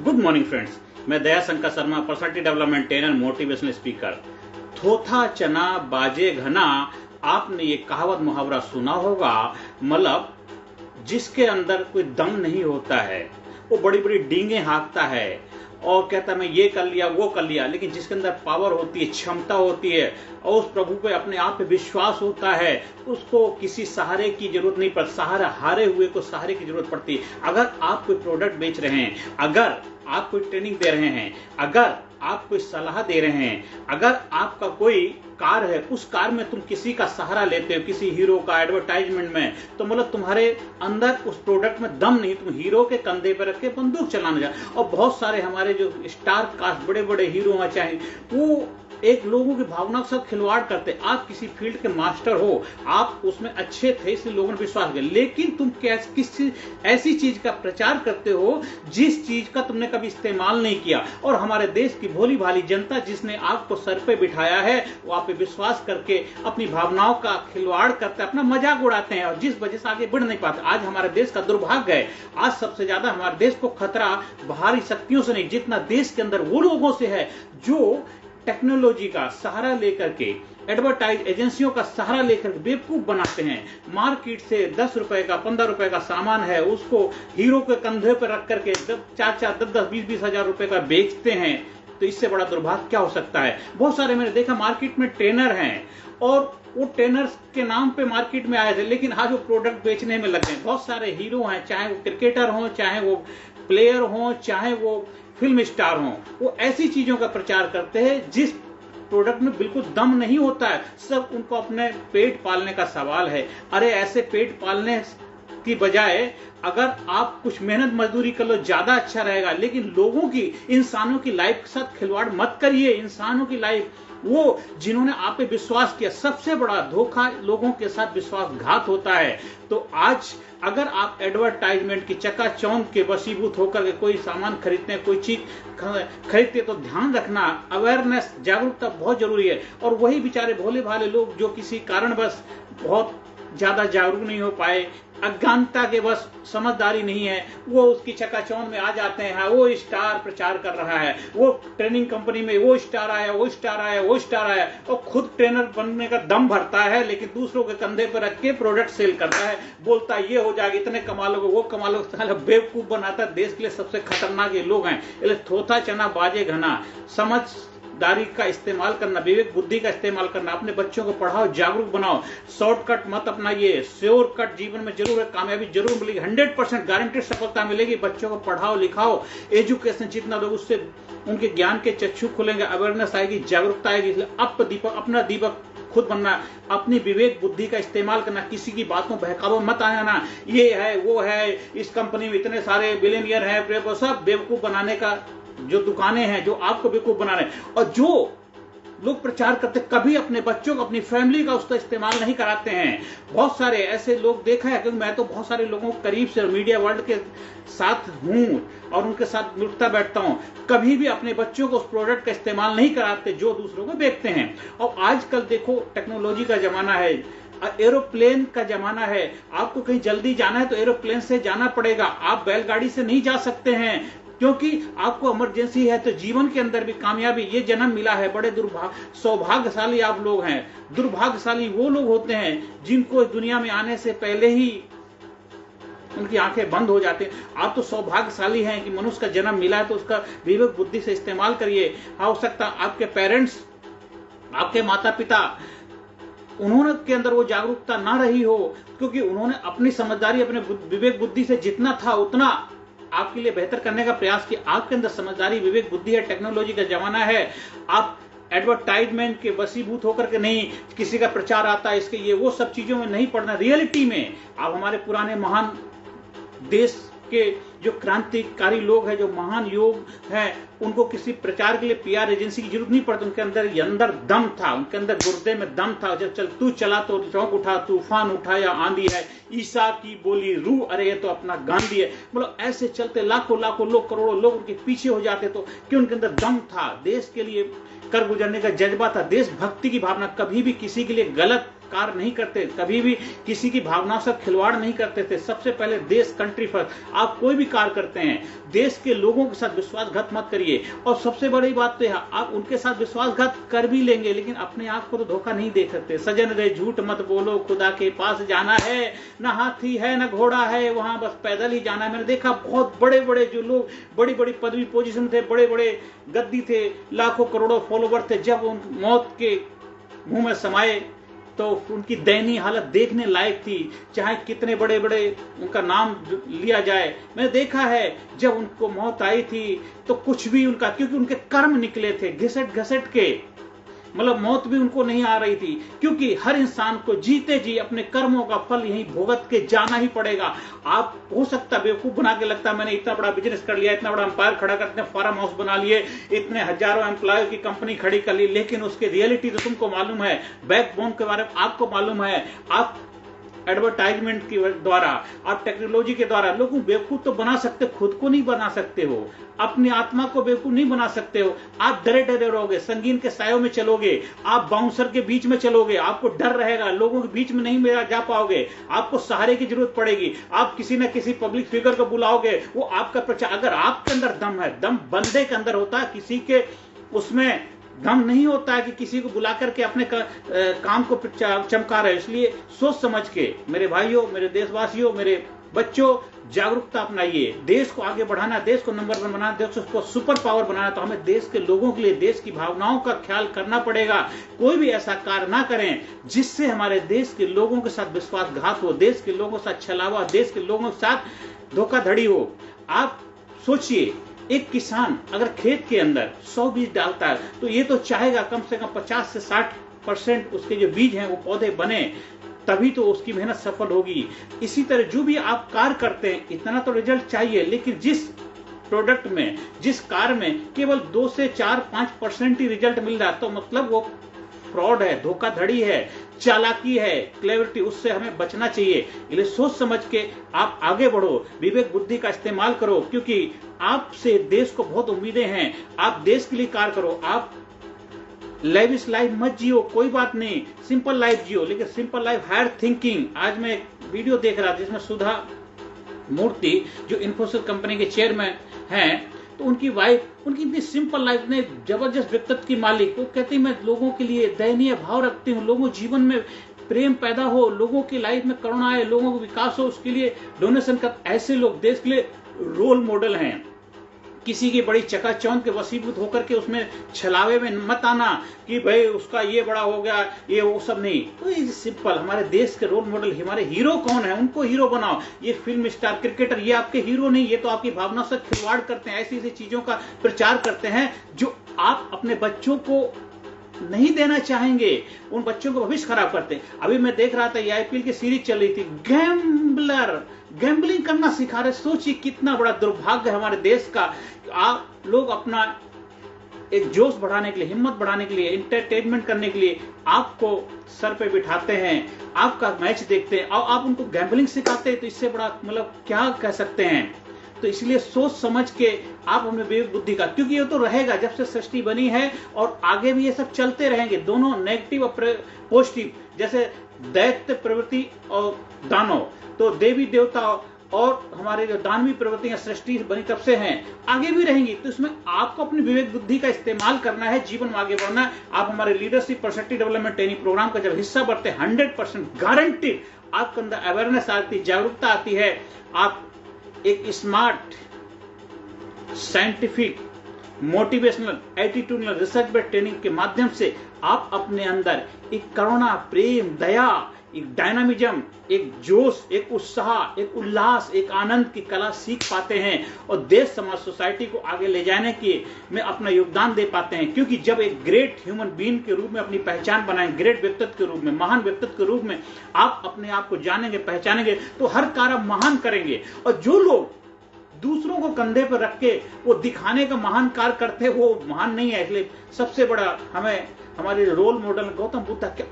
Good morning friends, मैं Daya Shankar Sharma, personality development trainer, motivational speaker. थोथा चना बाजे घना, आपने ये कहावत मुहावरा सुना होगा। मतलब जिसके अंदर कोई दम नहीं होता है वो बड़ी बड़ी डींगे हाँकता है और कहता है मैं ये कर लिया वो कर लिया, लेकिन जिसके अंदर पावर होती है, क्षमता होती है और उस प्रभु पे अपने आप पे विश्वास होता है, उसको किसी सहारे की जरूरत नहीं पड़ती। सहारा हारे हुए को सहारे की जरूरत पड़ती है। अगर आप कोई प्रोडक्ट बेच रहे हैं, अगर आप कोई ट्रेनिंग दे रहे हैं, अगर आप कोई सलाह दे रहे हैं, अगर आपका कोई कार है, उस कार में तुम किसी का सहारा लेते हो, किसी हीरो का एडवर्टाइजमेंट में, तो मतलब तुम्हारे अंदर उस प्रोडक्ट में दम नहीं, तुम हीरो के कंधे पर रख के बंदूक चलाने जा। और बहुत सारे हमारे जो स्टार कास्ट बड़े बड़े हीरो हैं, चाहे वो एक लोगों की भावना के साथ खिलवाड़ करते। आप किसी फील्ड के मास्टर हो, आप उसमें अच्छे थे इसलिए लोगों ने विश्वास किया, लेकिन तुम किसी ऐसी चीज का प्रचार करते हो जिस चीज का तुमने कभी इस्तेमाल नहीं किया। और हमारे देश की भोली भाली जनता जिसने आपको सर पे बिठाया है, वो आप पे विश्वास करके अपनी भावनाओं का खिलवाड़ करते, अपना मजाक उड़ाते हैं और जिस वजह से आगे बढ़ नहीं पाते। आज हमारे देश का दुर्भाग्य है, आज सबसे ज्यादा हमारे देश को खतरा बाहरी शक्तियों से नहीं, जितना देश के अंदर वो लोगों से है जो टेक्नोलॉजी का सहारा लेकर के, एडवर्टाइज एजेंसियों का सहारा लेकर बेवकूफ बनाते हैं। मार्केट से 10 रुपए का 15 रुपए का सामान है, उसको हीरो के कंधे पर रख करके 4-4 10-10 20-20 हजार रुपए का बेचते हैं। तो इससे बड़ा दुर्भाग्य क्या हो सकता है। बहुत सारे मैंने देखा मार्केट में ट्रेनर हैं और वो ट्रेनर्स के नाम पे मार्केट में आए थे, लेकिन आज वो प्रोडक्ट बेचने में लग गए। बहुत सारे हीरो हैं, चाहे वो क्रिकेटर हों, चाहे वो प्लेयर हों, चाहे वो फिल्म स्टार हों, वो ऐसी चीजों का प्रचार करते हैं जिस प्रोडक्ट में बिल्कुल दम नहीं होता है। सब उनको अपने पेट पालने का सवाल है। अरे ऐसे पेट पालने की बजाय अगर आप कुछ मेहनत मजदूरी कर लो, ज्यादा अच्छा रहेगा। लेकिन लोगों की, इंसानों की लाइफ के साथ खिलवाड़ मत करिए। इंसानों की लाइफ, वो जिन्होंने आप पे विश्वास किया, सबसे बड़ा धोखा लोगों के साथ विश्वासघात होता है। तो आज अगर आप एडवर्टाइजमेंट की चकाचौंध के वशीभूत होकर के कोई सामान खरीदते हैं, कोई चीज खरीदते, तो ध्यान रखना, अवेयरनेस, जागरूकता बहुत जरूरी है। और वही बेचारे भोले भाले लोग जो किसी कारणवश बहुत ज्यादा जागरूक नहीं हो पाए, अज्ञानता के बस समझदारी नहीं है, वो उसकी चकाचौंध में आ जाते हैं। वो स्टार प्रचार कर रहा है, वो ट्रेनिंग कंपनी में वो स्टार आया, वो स्टार आया, वो स्टार आया, और खुद ट्रेनर बनने का दम भरता है, लेकिन दूसरों के कंधे पर रख के प्रोडक्ट सेल करता है। बोलता है ये हो जाएगा, इतने कमा लोगे, वो कमा लोगे, साला बेवकूफ बनाता है। देश के लिए सबसे खतरनाक ये लोग हैं। इसलिए थोथा चना बाजे घना, समझदारी का इस्तेमाल करना, विवेक बुद्धि का इस्तेमाल करना। अपने बच्चों को पढ़ाओ, जागरूक बनाओ, शॉर्टकट मत अपनाइए। श्योर कट जीवन में जरूर है, कामयाबी जरूर मिलेगी, 100% गारंटेड सफलता मिलेगी। बच्चों को पढ़ाओ लिखाओ, एजुकेशन जितना दो, उससे उनके ज्ञान के चक्षु खुलेंगे, अवेयरनेस आएगी, जागरूकता आएगी। इसलिए अपना दीपक खुद बनना, अपनी विवेक बुद्धि का इस्तेमाल करना, किसी की बातों बहकावे मत आना। ये है वो है, इस कंपनी में इतने सारे बिलियनियर हैं, सब बेवकूफ बनाने का जो दुकानें हैं, जो आपको बेवकूफ बना रहे हैं। और जो लोग प्रचार करते, कभी अपने बच्चों को, अपनी फैमिली का उसका इस्तेमाल नहीं कराते हैं। बहुत सारे ऐसे लोग देखा है, क्योंकि मैं तो बहुत सारे लोगों को करीब से मीडिया वर्ल्ड के साथ हूं और उनके साथ मिलता बैठता हूं, कभी भी अपने बच्चों को उस प्रोडक्ट का इस्तेमाल नहीं कराते जो दूसरों को बेचते हैं। और आजकल देखो टेक्नोलॉजी का जमाना है, एरोप्लेन का जमाना है। आपको कहीं जल्दी जाना है तो एरोप्लेन से जाना पड़ेगा, आप बैलगाड़ी से नहीं जा सकते हैं, क्योंकि आपको इमरजेंसी है। तो जीवन के अंदर भी कामयाबी, ये जन्म मिला है, बड़े सौभाग्यशाली आप लोग हैं। दुर्भाग्यशाली वो लोग होते हैं जिनको इस दुनिया में आने से पहले ही उनकी आंखें बंद हो जाती हैं। आप तो सौभाग्यशाली हैं कि मनुष्य का जन्म मिला है, तो उसका विवेक बुद्धि से इस्तेमाल करिए। हो सकता आपके पेरेंट्स, आपके माता पिता, उन्होंने के अंदर वो जागरूकता ना रही हो, क्योंकि उन्होंने अपनी समझदारी, अपने विवेक बुद्धि से जितना था उतना आपके लिए बेहतर करने का प्रयास किया। आपके अंदर समझदारी, विवेक बुद्धि है, टेक्नोलॉजी का जमाना है। आप एडवर्टाइजमेंट के वशीभूत होकर के नहीं, किसी का प्रचार आता है इसके, ये वो सब चीजों में नहीं पड़ना। रियलिटी में आप हमारे पुराने महान देश के जो क्रांतिकारी लोग हैं, जो महान योग हैं, उनको किसी प्रचार के लिए पीआर एजेंसी की जरूरत नहीं पड़ती। उनके अंदर दम था, उनके अंदर गुर्दे में दम था। जब चल तू चला तो चौक उठा, तूफान उठा या आंधी है, ईसा की बोली रू, अरे ये तो अपना गांधी है। मतलब ऐसे चलते लाखों लाखों लोग, करोड़ों लोग उनके पीछे हो जाते, तो कि उनके अंदर दम था, देश के लिए कर गुजरने का जज्बा था, देशभक्ति की भावना। कभी भी किसी के लिए गलत कार्य नहीं करते, कभी भी किसी की भावनाओं से खिलवाड़ नहीं करते थे। सबसे पहले देश, कंट्री फर्स्ट। आप कोई भी कार्य करते हैं, देश के लोगों के साथ विश्वासघात मत करिए। और सबसे बड़ी बात तो है, आप उनके साथ विश्वासघात कर भी लेंगे लेकिन अपने आप को तो धोखा नहीं दे सकते। सजन रे झूठ मत बोलो, खुदा के पास जाना है, न हाथी है न घोड़ा है, वहां बस पैदल ही जाना है। मैंने देखा बहुत बड़े बड़े जो लोग बड़ी बड़ी पदवी पोजीशन थे, बड़े बड़े गद्दी थे, लाखों करोड़ों फॉलोवर थे, जब उन मौत के मुंह में समाये तो उनकी दयनीय हालत देखने लायक थी। चाहे कितने बड़े बड़े उनका नाम लिया जाए, मैंने देखा है जब उनको मौत आई थी तो कुछ भी उनका, क्योंकि उनके कर्म निकले थे घिसट घिसट के, मतलब मौत भी उनको नहीं आ रही थी, क्योंकि हर इंसान को जीते जी अपने कर्मों का फल यहीं भुगत के जाना ही पड़ेगा। आप हो सकता है बेवकूफ बना के लगता है मैंने इतना बड़ा बिजनेस कर लिया, इतना बड़ा एम्पायर खड़ा करते हैं, फार्म हाउस बना लिए, इतने हजारों एम्प्लॉय की कंपनी खड़ी कर ली, लेकिन उसके रियलिटी तो तुमको मालूम है, बैकबोन के बारे में आपको मालूम है। आप एडवर्टाइजमेंट के द्वारा, आप टेक्नोलॉजी के द्वारा लोगों को बेवकूफ तो बना सकते, खुद को नहीं बना सकते हो, अपनी आत्मा को बेवकूफ नहीं बना सकते हो। आप डरे डरे रहोगे, संगीन के सायों में चलोगे, आप बाउंसर के बीच में चलोगे, आपको डर रहेगा, लोगों के बीच में नहीं जा पाओगे, आपको सहारे की जरूरत पड़ेगी, आप किसी न किसी पब्लिक फिगर को बुलाओगे, वो आपका प्रचार। अगर आपके अंदर दम है, दम बंदे के अंदर होता है, किसी के उसमें दम नहीं होता है कि किसी को बुला करके अपने काम को चमका रहे। इसलिए सोच समझ के मेरे भाइयों, मेरे देशवासियों, मेरे बच्चों, जागरूकता अपनाइए। देश को आगे बढ़ाना, देश को नंबर 1 बनाना, देश को सुपर पावर बनाना, तो हमें देश के लोगों के लिए, देश की भावनाओं का ख्याल करना पड़ेगा। कोई भी ऐसा कार्य ना करें जिससे हमारे देश के लोगों के साथ विश्वासघात हो, देश के लोगों के साथ छलावा, देश के लोगों के साथ धोखाधड़ी हो। आप सोचिए, एक किसान अगर खेत के अंदर 100 बीज डालता है तो ये तो चाहेगा कम से कम 50 से 60% उसके जो बीज हैं वो पौधे बने, तभी तो उसकी मेहनत सफल होगी। इसी तरह जो भी आप कार्य करते हैं, इतना तो रिजल्ट चाहिए, लेकिन जिस प्रोडक्ट में, जिस कार्य में केवल 2 से 4-5% ही रिजल्ट मिल रहा है तो मतलब वो फ्रॉड है, धोखाधड़ी है, चालाकी है, क्लेवरिटी, उससे हमें बचना चाहिए। इसलिए सोच समझ के आप आगे बढ़ो, विवेक बुद्धि का इस्तेमाल करो, क्योंकि आपसे देश को बहुत उम्मीदें हैं। आप देश के लिए कार्य करो। आप लेविश लाइफ मत जियो, कोई बात नहीं, सिंपल लाइफ जियो, लेकिन सिंपल लाइफ हायर थिंकिंग। आज मैं एक वीडियो देख रहा था जिसमें सुधा मूर्ति जो इन्फोसिस कंपनी के चेयरमैन हैं, तो उनकी वाइफ, उनकी इतनी सिंपल लाइफ ने जबरदस्त व्यक्तित्व की मालिक, वो कहती मैं लोगों के लिए दयनीय भाव रखती हूँ, लोगों जीवन में प्रेम पैदा हो, लोगों की लाइफ में करुणा आए, लोगों को विकास हो, उसके लिए डोनेशन कर। ऐसे लोग देश के लिए रोल मॉडल हैं। किसी की बड़ी चकाचौंध के वसीभूत होकर के उसमें छलावे में मत आना कि भाई उसका ये बड़ा हो गया, ये वो सब नहीं। तो ये सिंपल, हमारे देश के रोल मॉडल, हमारे हीरो कौन है, उनको हीरो बनाओ। ये फिल्म स्टार, क्रिकेटर, ये आपके हीरो नहीं, ये तो आपकी भावना से खिलवाड़ करते हैं, ऐसी ऐसी चीजों का प्रचार करते हैं जो आप अपने बच्चों को नहीं देना चाहेंगे, उन बच्चों को भविष्य खराब करते हैं। अभी मैं देख रहा था, ये आईपीएल की सीरीज चल रही थी, गैम्बलिंग करना सिखा रहे। सोचिए कितना बड़ा दुर्भाग्य है हमारे देश का। आप लोग अपना एक जोश बढ़ाने के लिए, हिम्मत बढ़ाने के लिए, एंटरटेनमेंट करने के लिए आपको सर पे बिठाते हैं, आपका मैच देखते हैं और आप उनको गैम्बलिंग सिखाते हैं, तो इससे बड़ा मतलब क्या कह सकते हैं। तो इसलिए सोच समझ के आप हमें विवेक बुद्धि का, क्योंकि ये तो रहेगा जब से सृष्टि बनी है और आगे भी ये सब चलते रहेंगे, दोनों नेगेटिव और पॉजिटिव। जैसे दैत्य प्रवृत्ति और दानव, तो देवी देवता और हमारे जो दानवी प्रवृत्तियां सृष्टि बनी तब से हैं, आगे भी रहेंगी। तो इसमें आपको अपनी विवेक बुद्धि का इस्तेमाल करना है, जीवन में आगे बढ़ना है। आप हमारे leadership personality development training program का जब हिस्सा बनते हैं, 100% गारंटीड आपके अंदर अवेयरनेस आती है, जागरूकता आती है। आप एक smart, scientific, motivational, attitudinal, research based training के माध्यम से आप अपने अंदर एक करुणा, प्रेम, दया, एक डायनामिज्म, एक जोश, एक उत्साह, एक उल्लास, एक आनंद की कला सीख पाते हैं और देश, समाज, सोसाइटी को आगे ले जाने के में अपना योगदान दे पाते हैं। क्योंकि जब एक ग्रेट ह्यूमन बीइंग के रूप में अपनी पहचान बनाएं, ग्रेट व्यक्तित्व के रूप में, महान व्यक्तित्व के रूप में आप अपने आप को जानेंगे, पहचानेंगे, तो हर कार्य महान करेंगे। और जो लोग दूसरों को कंधे पर रख के वो दिखाने का महान कार्य करते हैं, वो महान नहीं है। इसलिए सबसे बड़ा हमें हमारे रोल मॉडल गौतम बुद्ध के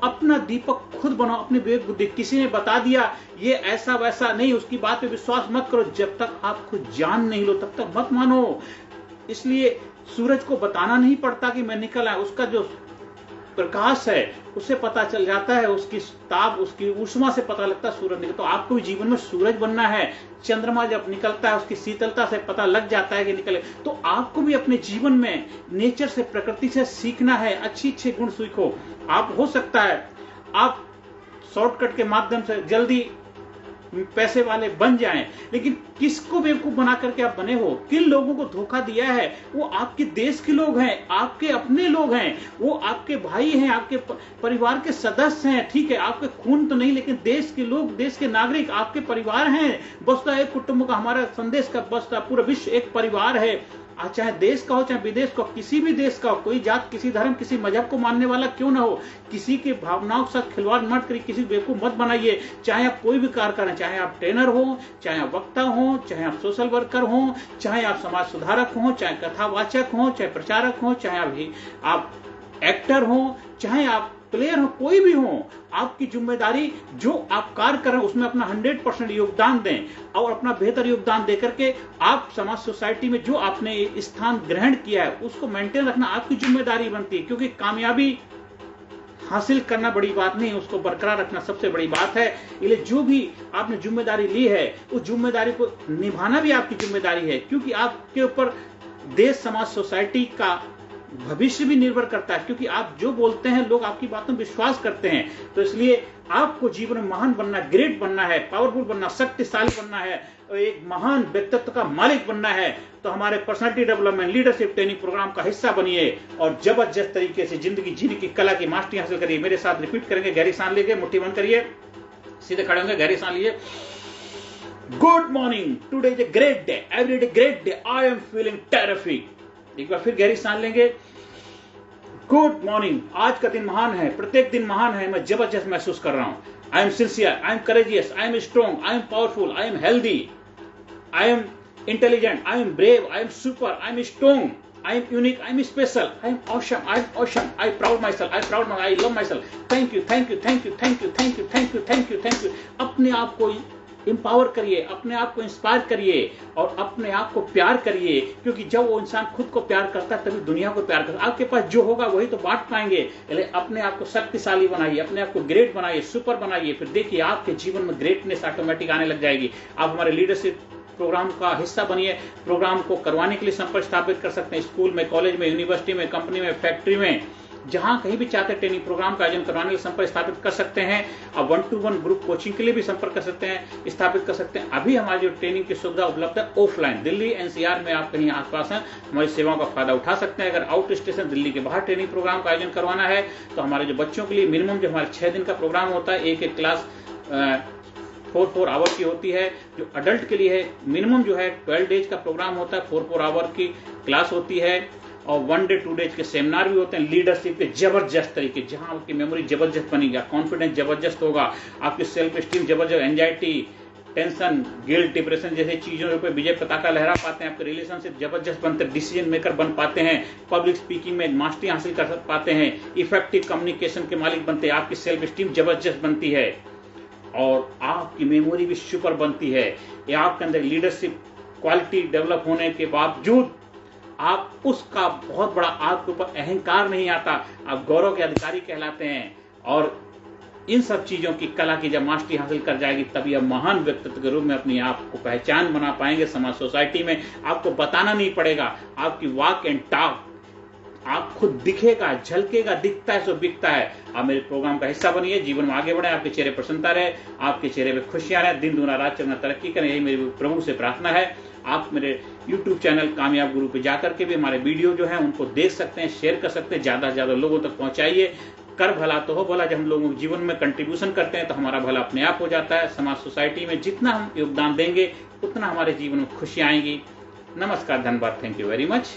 अपना दीपक खुद बनाओ, अपनी विवेक बुद्धि। किसी ने बता दिया ये ऐसा वैसा नहीं, उसकी बात पे विश्वास मत करो। जब तक आप खुद जान नहीं लो तब तक मत मानो। इसलिए सूरज को बताना नहीं पड़ता कि मैं निकल आया, उसका जो प्रकाश है उससे पता चल जाता है, उसकी ताप, उसकी ऊष्मा से पता लगता है सूरज निकलता। तो आपको भी जीवन में सूरज बनना है। चंद्रमा जब निकलता है उसकी शीतलता से पता लग जाता है कि निकले। तो आपको भी अपने जीवन में नेचर से, प्रकृति से सीखना है, अच्छे अच्छे गुण सीखो। आप हो सकता है आप शॉर्टकट के माध्यम से जल्दी पैसे वाले बन जाएं, लेकिन किसको बेवकूफ बना करके आप बने हो? किन लोगों को धोखा दिया है? वो आपके देश के लोग हैं, आपके अपने लोग हैं, वो आपके भाई हैं, आपके परिवार के सदस्य हैं। ठीक है, आपके खून तो नहीं, लेकिन देश के लोग, देश के नागरिक आपके परिवार हैं। बसता एक कुटुंब का, हमारा संदेश का बसता पूरा विश्व एक परिवार है। चाहे देश का हो चाहे विदेश का हो, किसी भी देश का हो, कोई जात, किसी धर्म, किसी मजहब को मानने वाला क्यों ना हो, किसी की भावनाओं के साथ खिलवाड़ मत करिए, किसी बेवकूफ मत बनाइए। चाहे आप कोई भी कार्य करें, चाहे आप ट्रेनर हो, चाहे आप वक्ता हो, चाहे आप सोशल वर्कर हो, चाहे आप समाज सुधारक हो, चाहे कथावाचक हो, चाहे प्रचारक हो, चाहे आप एक्टर हो, चाहे आप प्लेयर हो, कोई भी हो, आपकी जिम्मेदारी जो आप कार्य कर रहे हैं उसमें अपना 100% योगदान दें और अपना बेहतर योगदान देकर के आप समाज, सोसाइटी में जो आपने स्थान ग्रहण किया है उसको मेंटेन रखना आपकी जिम्मेदारी बनती है। क्योंकि कामयाबी हासिल करना बड़ी बात नहीं, उसको बरकरार रखना सबसे बड़ी बात है। इसलिए जो भी आपने जिम्मेदारी ली है उस जिम्मेदारी को निभाना भी आपकी जिम्मेदारी है, क्योंकि आपके ऊपर देश, समाज, सोसाइटी का भविष्य भी निर्भर करता है। क्योंकि आप जो बोलते हैं लोग आपकी बातों में विश्वास करते हैं। तो इसलिए आपको जीवन में महान बनना, ग्रेट बनना है, पावरफुल बनना, शक्तिशाली बनना है, एक महान व्यक्तित्व का मालिक बनना है। तो हमारे personality development leadership training program का हिस्सा बनिए और जबरदस्त तरीके से जिंदगी जीने की कला की मास्टरी हासिल करिए। मेरे साथ रिपीट करेंगे, गहरी सांस लीजिए, मुट्ठी बंद करिए, सीधे खड़े होंगे, गहरी सांस लीजिए। Good morning, today is a great day, every day great day, I am feeling terrific. एक बार फिर गहरी सांस लेंगे। गुड मॉर्निंग, आज का दिन महान है, प्रत्येक दिन महान है, मैं जबरदस्त महसूस कर रहा हूं। I am sincere, I am courageous, I am strong, I am powerful, I am healthy, I am intelligent, I am brave, I am super, I am strong, I am unique, I am special, I am awesome, I am awesome, I proud myself, I love myself. Thank you, thank you, thank you, thank you, thank you, thank you, thank you, thank you. अपने आप को empower करिए, अपने आप को inspire करिए और अपने आप को प्यार करिए। क्योंकि जब वो इंसान खुद को प्यार करता है तभी दुनिया को प्यार करता है। आपके पास जो होगा वही तो बांट पाएंगे। इसलिए अपने आप को शक्तिशाली बनाइए, अपने आप को ग्रेट बनाइए, सुपर बनाइए। फिर देखिए आपके जीवन में ग्रेटनेस ऑटोमेटिक आने लग जाएगी। आप हमारे लीडरशिप प्रोग्राम का हिस्सा बनिए। प्रोग्राम को करवाने के लिए संपर्क स्थापित कर सकते हैं स्कूल में, कॉलेज में, यूनिवर्सिटी में, कंपनी में, फैक्ट्री में, जहां कहीं भी चाहते हैं ट्रेनिंग प्रोग्राम का आयोजन करवाने के लिए संपर्क स्थापित कर सकते हैं। अब 1-to-1 ग्रुप कोचिंग के लिए भी संपर्क कर सकते हैं, स्थापित कर सकते हैं। अभी हमारी जो ट्रेनिंग की सुविधा उपलब्ध है ऑफलाइन, दिल्ली एनसीआर में आप कहीं आसपास हैं, हमारी सेवाओं का फायदा उठा सकते हैं। अगर आउट स्टेशन दिल्ली के बाहर ट्रेनिंग प्रोग्राम का आयोजन करवाना है तो हमारे जो बच्चों के लिए मिनिमम जो हमारे 6 दिन का प्रोग्राम होता है, एक क्लास 4 आवर की होती है। जो अडल्ट के लिए है मिनिमम जो है 12 डेज का प्रोग्राम होता है, 4 आवर की क्लास होती है और 1 डे 2 डेज के सेमिनार भी होते हैं लीडरशिप के जबरदस्त तरीके, जहां आपकी मेमोरी जबरदस्त बनेगी, कॉन्फिडेंस जबरदस्त होगा, आपकी सेल्फ स्टीम जबरदस्त, एंजाइटी, टेंशन, गिल्ट, डिप्रेशन जैसे चीजों पे विजय पताका लहरा पाते हैं। आपके रिलेशनशिप जबरदस्त बनते हैं, डिसीजन मेकर बन पाते हैं, पब्लिक स्पीकिंग में मास्टरी हासिल कर पाते हैं, इफेक्टिव कम्युनिकेशन के मालिक बनते हैं, आपकी सेल्फ स्टीम जबरदस्त बनती है और आपकी मेमोरी भी सुपर बनती है। या आपके अंदर लीडरशिप क्वालिटी डेवलप होने के बावजूद आप उसका बहुत बड़ा आपके ऊपर अहंकार नहीं आता, आप गौरव के अधिकारी कहलाते हैं। और इन सब चीजों की कला की जब मास्टरी हासिल कर जाएगी तभी आप महान व्यक्तित्व के रूप में अपनी आप को पहचान बना पाएंगे। समाज, सोसाइटी में आपको बताना नहीं पड़ेगा, आपकी वॉक एंड टॉक आप खुद दिखेगा, झलकेगा, दिखता है सो बिकता है। आप मेरे प्रोग्राम का हिस्सा बनिए, जीवन में आगे बढ़े, आपके चेहरे प्रसन्नता रहे, आपके चेहरे पे खुशियां रहे, दिन दुना रात चौगुना तरक्की करें, यही मेरी प्रभु से प्रार्थना है। आप मेरे YouTube चैनल कामयाब गुरु पे जाकर के भी हमारे वीडियो जो है उनको देख सकते हैं, शेयर कर सकते हैं, ज्यादा से ज्यादा लोगों तक पहुंचाइए। कर भला तो हो भला, जब हम लोगों के जीवन में कंट्रीब्यूशन करते हैं तो हमारा भला अपने आप हो जाता है। समाज, सोसाइटी में जितना हम योगदान देंगे उतना हमारे जीवन में खुशियां आएंगी। नमस्कार, धन्यवाद, थैंक यू वेरी मच।